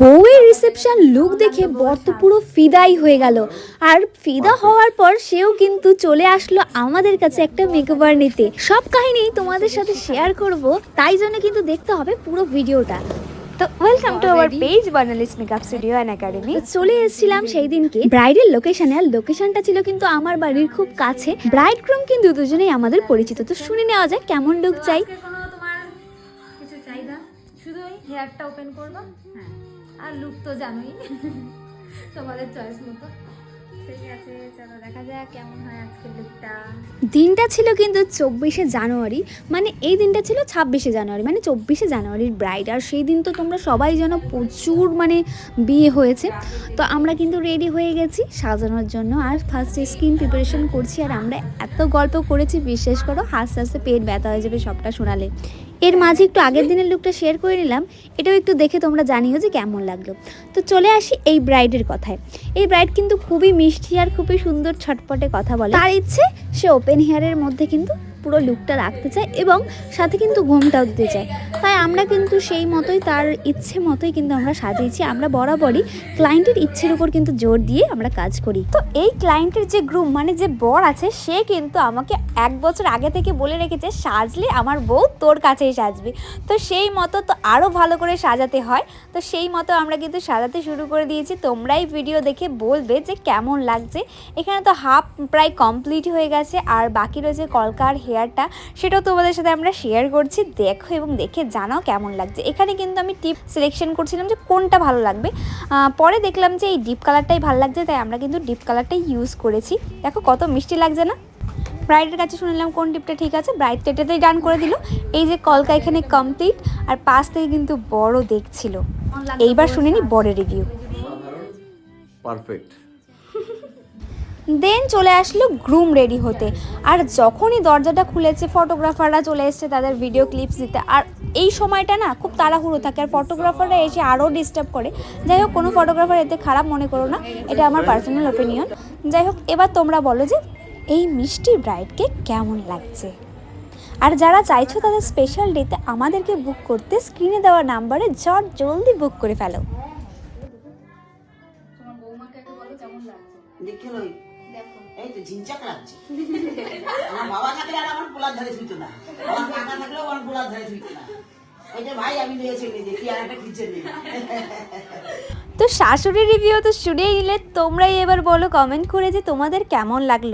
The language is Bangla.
বউয়ের রিসেপশন লুক দেখে বর তো পুরো ফিদাই হয়ে গেল। আর ফিদা হওয়ার পর সেও কিন্তু চলে আসলো আমাদের কাছে একটা মেকওভার নিতে। সব কাহিনী তোমাদের সাথে শেয়ার করব, তাই জন্য কিন্তু দেখতে হবে পুরো ভিডিওটা। তো welcome to our page Barnali's makeup studio and academy. চলে এসেছিলাম সেই দিনকে ব্রাইডের লোকেশনে, আর লোকেশনটা ছিল কিন্তু আমার বাড়ির খুব কাছে। ব্রাইড গ্রুম কিন্তু দুজনেই আমাদের পরিচিত। তো শুনে নেওয়া যায় কেমন লুক চাই। তোমার কিছু চাহিদা শুধু ওই হেয়ারটা ওপেন করবা, হ্যাঁ, আর লুক তো জানোই তোমাদের চয়েস মতো। ঠিক আছে, চলো দেখা যাক কেমন হয় আজকের লুকটা। দিনটা ছিল কিন্তু 24শে জানুয়ারি, মানে এই দিনটা ছিল 26শে জানুয়ারি, মানে 24শে জানুয়ারির ব্রাইড। আর সেই দিন তো তোমরা সবাই জানো প্রচুর মানে বিয়ে হয়েছে। তো আমরা কিন্তু রেডি হয়ে গেছি সাজানোর জন্য, আর ফার্স্টে স্কিন প্রিপারেশন করছি। আর আমরা এত গল্প করেছি, বিশ্বাস করো হাসতে হাসতে পেট ব্যথা হয়ে যাবে সবটা শোনালে। এর মাঝে একটু আগের দিনের লুকটা শেয়ার করে নিলাম, এটাও একটু দেখে তোমরা জানিও যে কেমন লাগলো। তো চলে আসি এই ব্রাইডের কথায়। এই ব্রাইড কিন্তু খুবই মিষ্টি আর খুবই সুন্দর ছটপটে কথা বলে। তার ইচ্ছে সে ওপেন হেয়ারের মধ্যে কিন্তু পুরো লুকটা রাখতে চায় এবং সাথে কিন্তু ঘুমটাও দিতে চায়। তাই আমরা কিন্তু সেই মতোই, তার ইচ্ছে মতোই কিন্তু আমরা সাজিয়েছি। আমরা বরাবরই ক্লায়েন্টের ইচ্ছের উপর কিন্তু জোর দিয়ে আমরা কাজ করি। তো এই ক্লায়েন্টের যে গ্রুম মানে যে বর আছে, সে কিন্তু আমাকে 1 বছর আগে থেকে বলে রেখেছে সাজলে আমার বউ তোর কাছেই সাজবে। তো সেই মতো তো আরও ভালো করে সাজাতে হয়। তো সেই মতো আমরা কিন্তু সাজাতে শুরু করে দিয়েছি। তোমরাই ভিডিও দেখে বলবে যে কেমন লাগছে। এখানে তো হাফ প্রায় কমপ্লিট হয়ে গেছে, আর বাকি রয়েছে কলকার হেয়ারটা, সেটাও তোমাদের সাথে আমরা শেয়ার করছি। দেখো এবং দেখে জানাও কেমন লাগছে। এখানে কিন্তু আমি টিপ সিলেকশন করছিলাম যে কোনটা ভালো লাগবে। পরে দেখলাম যে এই ডিপ কালারটাই ভালো লাগছে, তাই আমরা কিন্তু ডিপ কালারটাই ইউজ করেছি। দেখো কত মিষ্টি লাগছে না। ব্রাইডের কাছে শুনলাম কোন টিপটা ঠিক আছে, ব্রাইড তো এটাতেই ডান করে দিল। এই যে কলকা এখানে কমপ্লিট, আর পাশ থেকে কিন্তু বড় দেখছিল। এইবার শুনিনি বরের রিভিউ। পারফেক্ট। দেন চলে আসলো গ্রুম রেডি হতে। আর যখনই দরজাটা খুলেছে, ফটোগ্রাফাররা চলে এসছে তাদের ভিডিও ক্লিপস দিতে। আর এই সময়টা না খুব তাড়াহুড়ো থাকে, আর ফটোগ্রাফাররা এসে আরও ডিস্টার্ব করে। যাই হোক, কোনো ফটোগ্রাফার এতে খারাপ মনে করো না, এটা আমার পার্সোনাল ওপিনিয়ন। যাই হোক, এবার তোমরা বলো যে এই মিষ্টি ব্রাইডকে কেমন লাগছে। আর যারা চাইছো তাদের স্পেশাল ডেতে আমাদেরকে বুক করতে, স্ক্রিনে দেওয়া নাম্বারে জলদি বুক করে ফেলো। তোমার বৌমাকে একটু বলো কেমন লাগছে। দেখে লই, দেখো এই তো ঝিনচাক লাগছে। আমার বাবা থাকলে আর আমার পোলার ধারে শুইতো না, আমার কাকা থাকলেও আমার পোলার ধারে শুইতো না। ওই যে ভাই আমি নিয়েছি দেখি আর একটা কিচেন নেই। তো শাশুড়ির রিভিউ তো শুনেই নিলে, তোমরাই এবার বলো কমেন্ট করে যে তোমাদের কেমন লাগলো।